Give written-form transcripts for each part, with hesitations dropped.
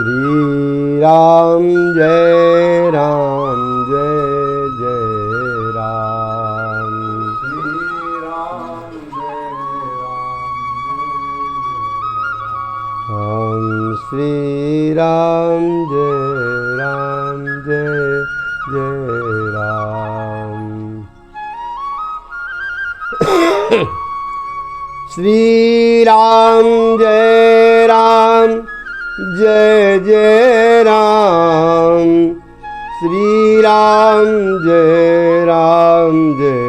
श्री राम जय राम जय जय राम। श्री राम जय राम हम श्री राम जय जय राम। श्री राम जय जय राम। श्री राम जय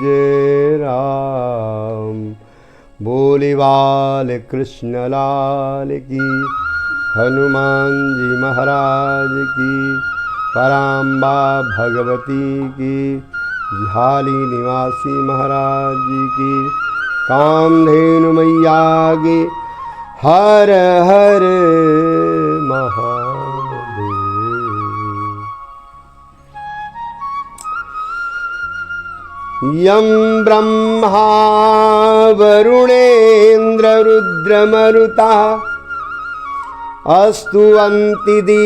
जय राम। बोले बाल कृष्ण लाल की, हनुमान जी महाराज की, पराम्बा भगवती की, झाली निवासी महाराज जी की, कामधेनु मैया की, हर हर महादेव। यं ब्रह्मा वरुणेन्द्र रुद्रमरुता स्तुवन्ति दिव्यैस्तवैः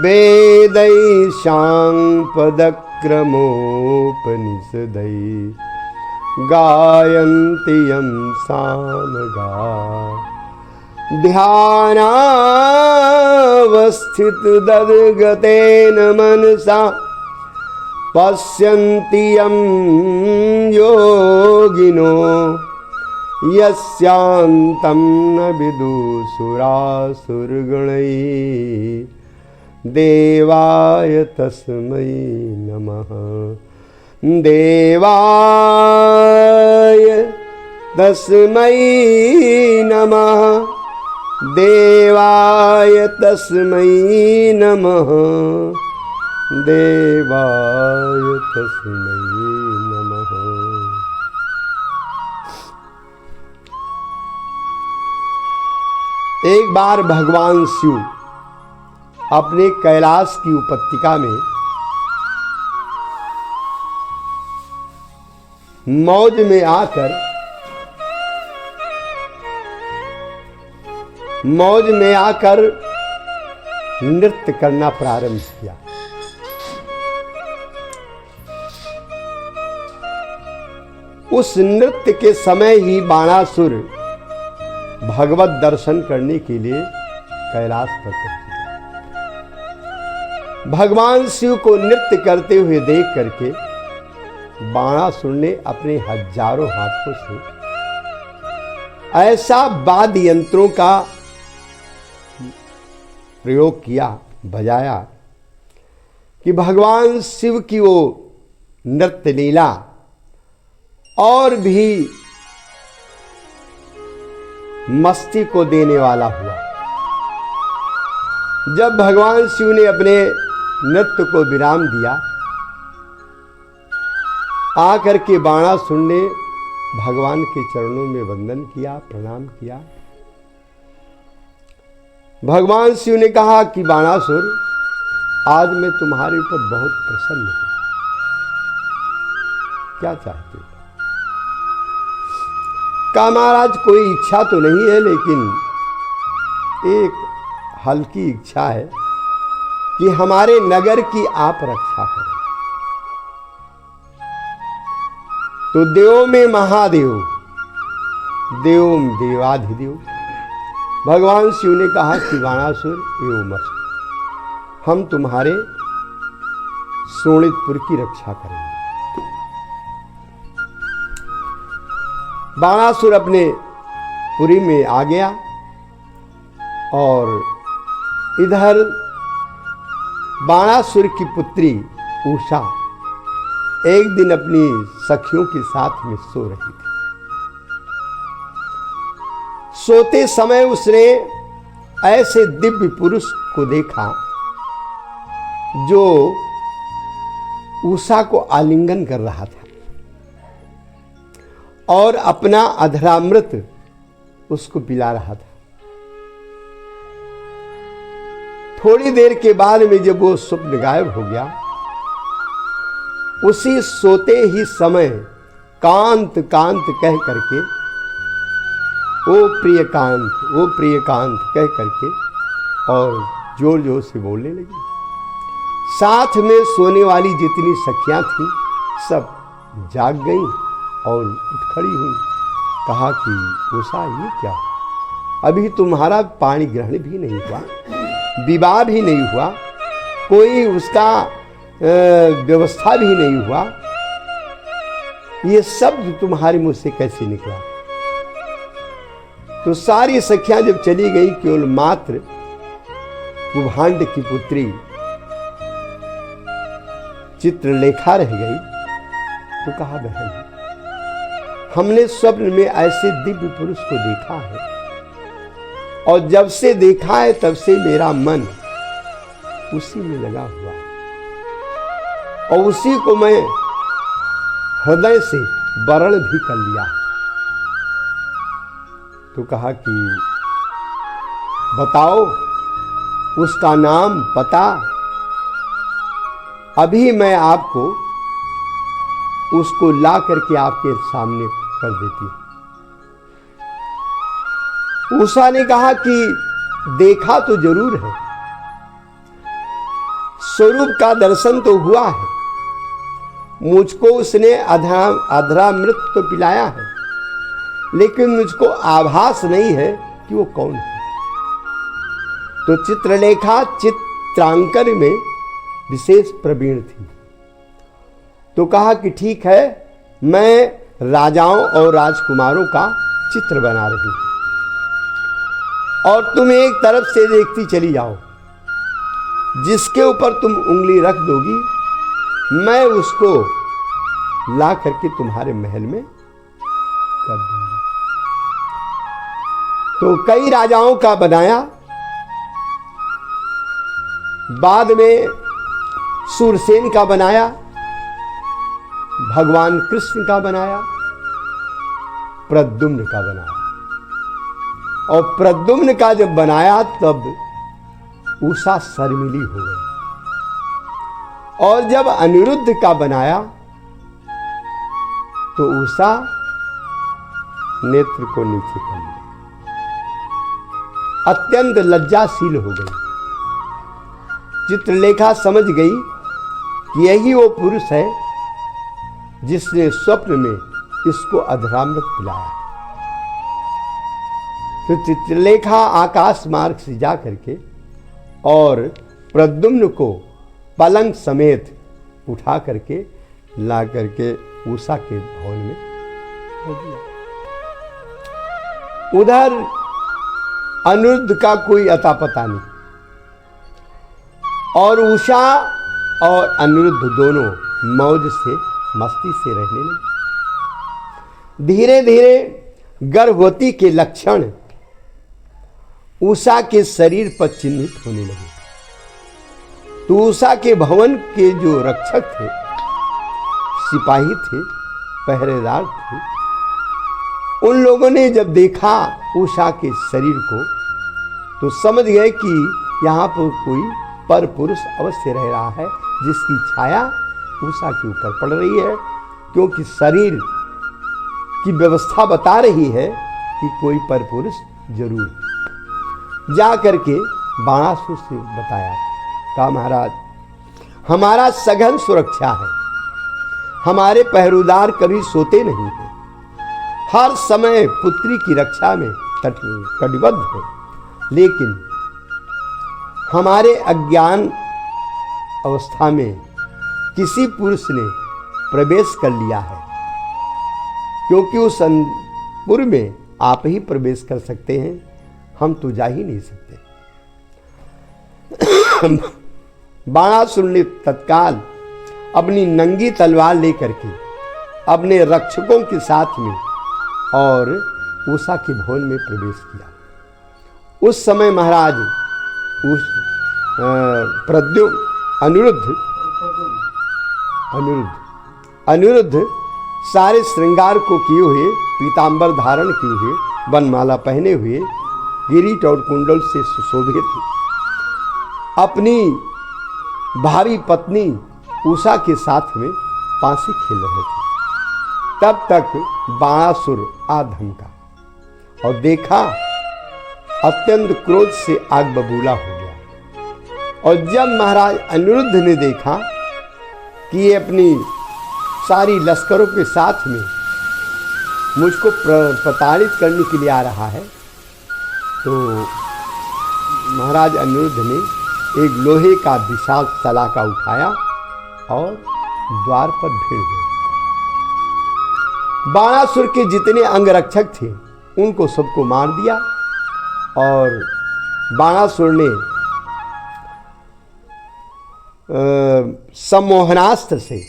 वेदैः साङ्गपदक्रमोपनिषदैः गायन्ति यं सामगा। ध्यानावस्थितदद्गतेन मनसा पश्यन्ति यं योगिनो यस्यान्तं न विदुषुरासुरगणैः। देवाय तस्मै नमः। देवाय तस्मै नमः। देवाय तस्मै नमः। देवाय तस्मै नमः। एक बार भगवान शिव अपने कैलाश की उपत्यका में मौज में आकर नृत्य करना प्रारंभ किया। उस नृत्य के समय ही बाणासुर भगवत दर्शन करने के लिए कैलाश पर पहुंचे। भगवान शिव को नृत्य करते हुए देख करके बाणासुर ने अपने हजारों हाथों से ऐसा वाद्य यंत्रों का प्रयोग किया, बजाया कि भगवान शिव की वो नृत्य लीला और भी मस्ती को देने वाला हुआ। जब भगवान शिव ने अपने नृत्य को विराम दिया, आकर के बाणासुर ने भगवान के चरणों में वंदन किया, प्रणाम किया। भगवान शिव ने कहा कि बाणासुर, आज मैं तुम्हारे ऊपर बहुत प्रसन्न हूं। क्या चाहते हो? कहा, महाराज कोई इच्छा तो नहीं है, लेकिन एक हल्की इच्छा है कि हमारे नगर की आप रक्षा करें। तो देवों में महादेव, देवों में देवाधिदेव भगवान शिव ने कहा कि बाणासुर एवं मस्त, हम तुम्हारे शोणितपुर की रक्षा करेंगे। बाणासुर अपने पुरी में आ गया और इधर बाणासुर की पुत्री उषा एक दिन अपनी सखियों के साथ में सो रही थी। सोते समय उसने ऐसे दिव्य पुरुष को देखा जो उषा को आलिंगन कर रहा था और अपना अधरामृत उसको पिला रहा था। थोड़ी देर के बाद में जब वो स्वप्न गायब हो गया, उसी सोते ही समय कांत कांत कह करके ओ प्रियकांत कह करके और जोर जोर से बोलने लगी। साथ में सोने वाली जितनी सखियां थीं सब जाग गईं और उठ खड़ी हुई। कहा कि उषा ये क्या, अभी तुम्हारा पाणी ग्रहण भी नहीं हुआ, विवाह भी नहीं हुआ, कोई उसका व्यवस्था भी नहीं हुआ, ये शब्द तुम्हारे मुंह से कैसे निकला। तो सारी सखियां जब चली गई, केवल मात्र कुभांड की पुत्री चित्रलेखा रह गई। तो कहा, बहन हमने स्वप्न में ऐसे दिव्य पुरुष को देखा है और जब से देखा है तब से मेरा मन उसी में लगा हुआ है और उसी को मैं हृदय से वरण भी कर लिया। तो कहा कि बताओ उसका नाम पता, अभी मैं आपको उसको ला करके आपके सामने कर देती। उषा ने कहा कि देखा तो जरूर है, स्वरूप का दर्शन तो हुआ है, मुझको उसने अधरामृत तो पिलाया है, लेकिन मुझको आभास नहीं है कि वो कौन है। तो चित्रलेखा चित्रांकन में विशेष प्रवीण थी। तो कहा कि ठीक है, मैं राजाओं और राजकुमारों का चित्र बना रही हूं और तुम एक तरफ से देखती चली जाओ, जिसके ऊपर तुम उंगली रख दोगी मैं उसको ला करके तुम्हारे महल में कर दूंगी। तो कई राजाओं का बनाया, बाद में सूरसेन का बनाया, भगवान कृष्ण का बनाया, प्रद्युम्न का बनाया। और प्रद्युम्न का जब बनाया तब उषा शर्मिली हो गई। और जब अनिरुद्ध का बनाया तो उषा नेत्र को नीचे कर लिया, अत्यंत लज्जाशील हो गई। चित्रलेखा समझ गई कि यही वो पुरुष है जिसने स्वप्न में इसको अधरामृत पिलाया। तो चित्रलेखा आकाश मार्ग से जा करके और प्रद्युम्न को पलंग समेत उठा करके ला करके उषा के भवन में रख दिया। उधर अनिरुद्ध का कोई अता पता नहीं और उषा और अनिरुद्ध दोनों मौज से मस्ती से रहने लगे। धीरे धीरे गर्भवती के लक्षण उषा के शरीर पर चिन्हित होने लगे। तो उषा के भवन के जो रक्षक थे, सिपाही थे, पहरेदार थे, उन लोगों ने जब देखा उषा के शरीर को तो समझ गए कि यहाँ पर कोई पर पुरुष अवश्य रह रहा है जिसकी छाया उषा के ऊपर पड़ रही है, क्योंकि शरीर की व्यवस्था बता रही है कि कोई पर पुरुष जरूर है। जा करके बाणासुर से बताया, कहा महाराज हमारा सघन सुरक्षा है, हमारे पहरेदार कभी सोते नहीं हैं, हर समय पुत्री की रक्षा में कटिबद्ध है, लेकिन हमारे अज्ञान अवस्था में किसी पुरुष ने प्रवेश कर लिया है, क्योंकि उस अंतपुर में आप ही प्रवेश कर सकते हैं, हम तो जा ही नहीं सकते। बाणासुर ने तत्काल अपनी नंगी तलवार लेकर के अपने रक्षकों के साथ में और उषा के भवन में प्रवेश किया। उस समय महाराज उस अनिरुद्ध सारे श्रृंगार को किए हुए, पीतांबर धारण किए हुए, वनमाला पहने हुए, किरीट और कुंडल से सुशोभित अपनी भावी पत्नी उषा के साथ में पांसी खेल रहे थे। तब तक बाणासुर आ धमका और देखा, अत्यंत क्रोध से आग बबूला हो गया। और जब महाराज अनिरुद्ध ने देखा कि ये अपनी सारी लश्करों के साथ में मुझको प्रताड़ित करने के लिए आ रहा है, तो महाराज अनिरुद्ध ने एक लोहे का विशाल सलाखा उठाया और द्वार पर भिड़ गए। बाणासुर के जितने अंगरक्षक थे उनको सबको मार दिया और बाणासुर ने सम्मोहनास्त्र से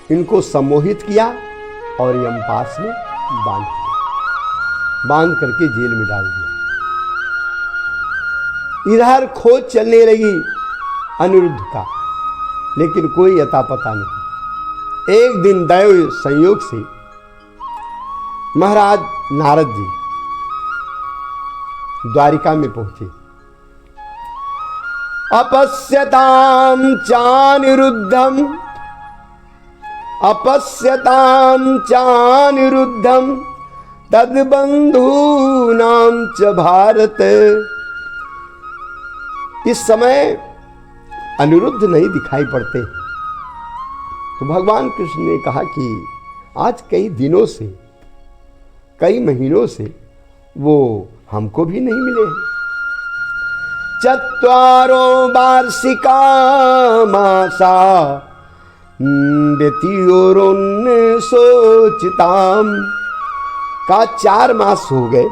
इनको सम्मोहित किया और यमपास में बांध करके जेल में डाल दिया। इधर खोज चलने लगी अनिरुद्ध का, लेकिन कोई अता पता नहीं। एक दिन दैव संयोग से महाराज नारद जी द्वारिका में पहुंचे। अपश्यताम चानिरुद्धम तद्बंधूनाम च भारत। इस समय अनिरुद्ध नहीं दिखाई पड़ते, तो भगवान कृष्ण ने कहा कि आज कई दिनों से, कई महीनों से वो हमको भी नहीं मिले हैं। चत्वारो वार्षिका मासा सोचिताम का 4 मास हो गए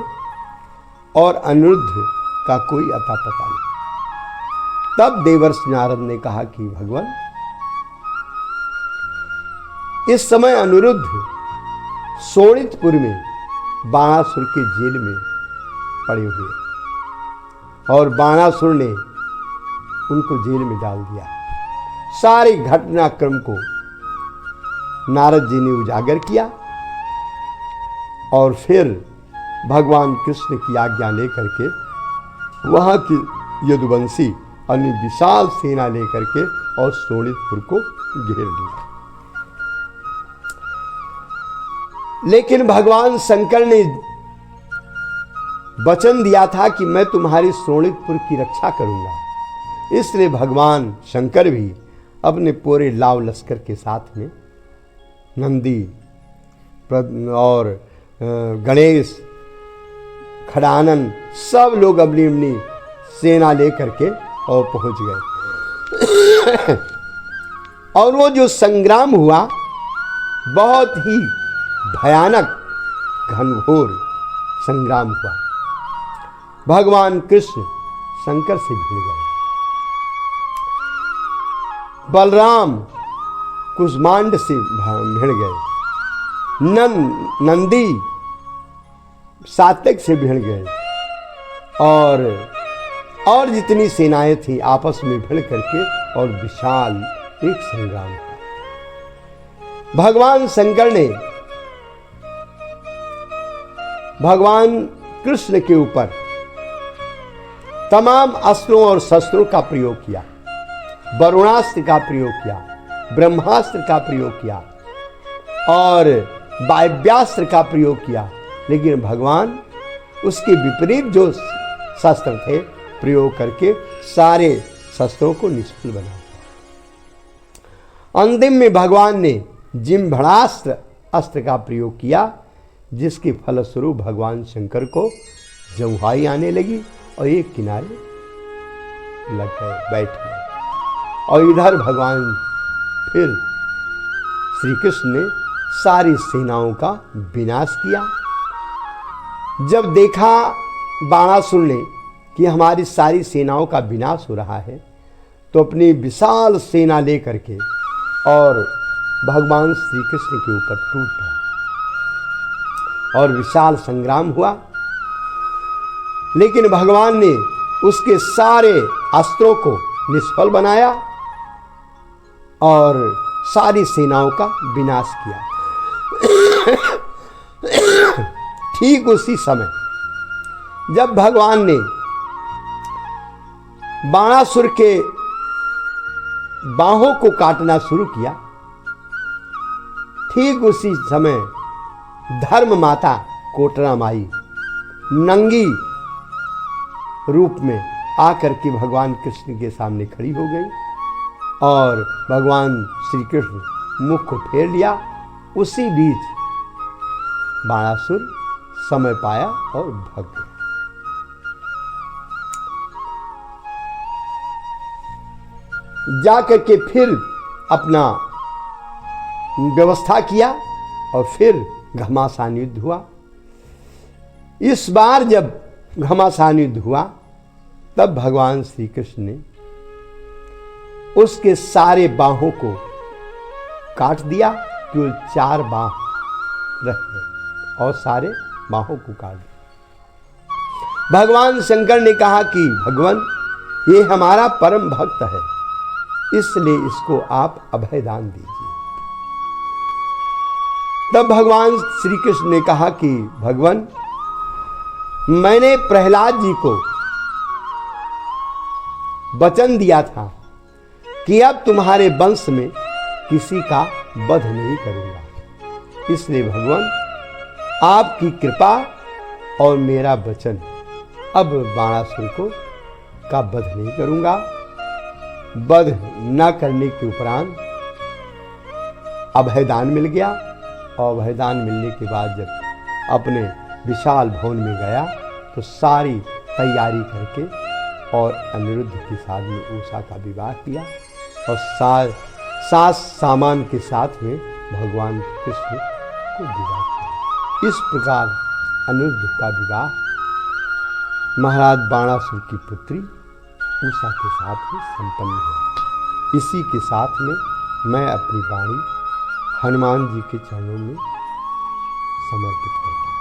और अनिरुद्ध का कोई अता पता नहीं। तब देवर्षि नारद ने कहा कि भगवान, इस समय अनिरुद्ध शोणितपुर में बाणासुर के जेल में पड़े हुए और बाणासुर ने उनको जेल में डाल दिया। सारे घटनाक्रम को नारद जी ने उजागर किया और फिर भगवान कृष्ण की आज्ञा लेकर के वहां की यदुवंशी अन्य विशाल सेना लेकर के और शोणितपुर को घेर लिया। लेकिन भगवान शंकर ने वचन दिया था कि मैं तुम्हारी शोणितपुर की रक्षा करूंगा, इसलिए भगवान शंकर भी अपने पूरे लाव लश्कर के साथ में नंदी और गणेश, खड़ानन सब लोग अपनी अपनी सेना लेकर के और पहुंच गए। और वो जो संग्राम हुआ बहुत ही भयानक घनघोर संग्राम हुआ। भगवान कृष्ण शंकर से भिड़ गए, बलराम कुष्मांड से भिड़ गए, नंदी सात्यक से भिड़ गए और जितनी सेनाएं थी आपस में भिड़ करके और विशाल एक संग्राम हुआ। भगवान शंकर ने भगवान कृष्ण के ऊपर तमाम अस्त्रों और शस्त्रों का प्रयोग किया। वरुणास्त्र का प्रयोग किया, ब्रह्मास्त्र का प्रयोग किया और वायव्यास्त्र का प्रयोग किया, लेकिन भगवान उसके विपरीत जो शस्त्र थे प्रयोग करके सारे शस्त्रों को निष्फल बना दिया। अंतिम में भगवान ने जिम्भड़ास्त्र अस्त्र का प्रयोग किया, जिसके फलस्वरूप भगवान शंकर को जमुहाई आने लगी और एक किनारे लग गए, बैठ गए। और इधर भगवान फिर श्री कृष्ण ने सारी सेनाओं का विनाश किया। जब देखा बाणासुर ने कि हमारी सारी सेनाओं का विनाश हो रहा है, तो अपनी विशाल सेना लेकर के और भगवान श्री कृष्ण के ऊपर टूट पड़ा और विशाल संग्राम हुआ। लेकिन भगवान ने उसके सारे अस्त्रों को निष्फल बनाया और सारी सेनाओं का विनाश किया। ठीक उसी समय जब भगवान ने बाणासुर के बाहों को काटना शुरू किया, ठीक उसी समय धर्म माता कोटरा माई नंगी रूप में आकर के भगवान कृष्ण के सामने खड़ी हो गई और भगवान श्री कृष्ण मुख को फेर लिया। उसी बीच बाणासुर समय पाया और भाग गया। जाकर के फिर अपना व्यवस्था किया और फिर घमासान युद्ध हुआ। इस बार जब घमासान युद्ध हुआ तब भगवान श्री कृष्ण ने उसके सारे बाहों को काट दिया, केवल 4 बाह रह गए और सारे बाहों को काट दिया। भगवान शंकर ने कहा कि भगवान, ये हमारा परम भक्त है, इसलिए इसको आप अभयदान दीजिए। तब भगवान श्री कृष्ण ने कहा कि भगवान, मैंने प्रहलाद जी को वचन दिया था कि अब तुम्हारे वंश में किसी का वध नहीं करूंगा, इसलिए भगवान आपकी कृपा और मेरा वचन, अब बाणासुर को का वध नहीं करूंगा। वध न करने के उपरांत अभयदान मिल गया और अभयदान मिलने के बाद जब अपने विशाल भवन में गया तो सारी तैयारी करके और अनिरुद्ध के साथ में उषा का विवाह किया और सास सामान के साथ में भगवान कृष्ण को विवाह किया। इस प्रकार अनिरुद्ध का विवाह महाराज बाणासुर की पुत्री उषा के साथ में संपन्न हुआ। इसी के साथ में मैं अपनी वाणी हनुमान जी के चरणों में समर्पित करता हूँ।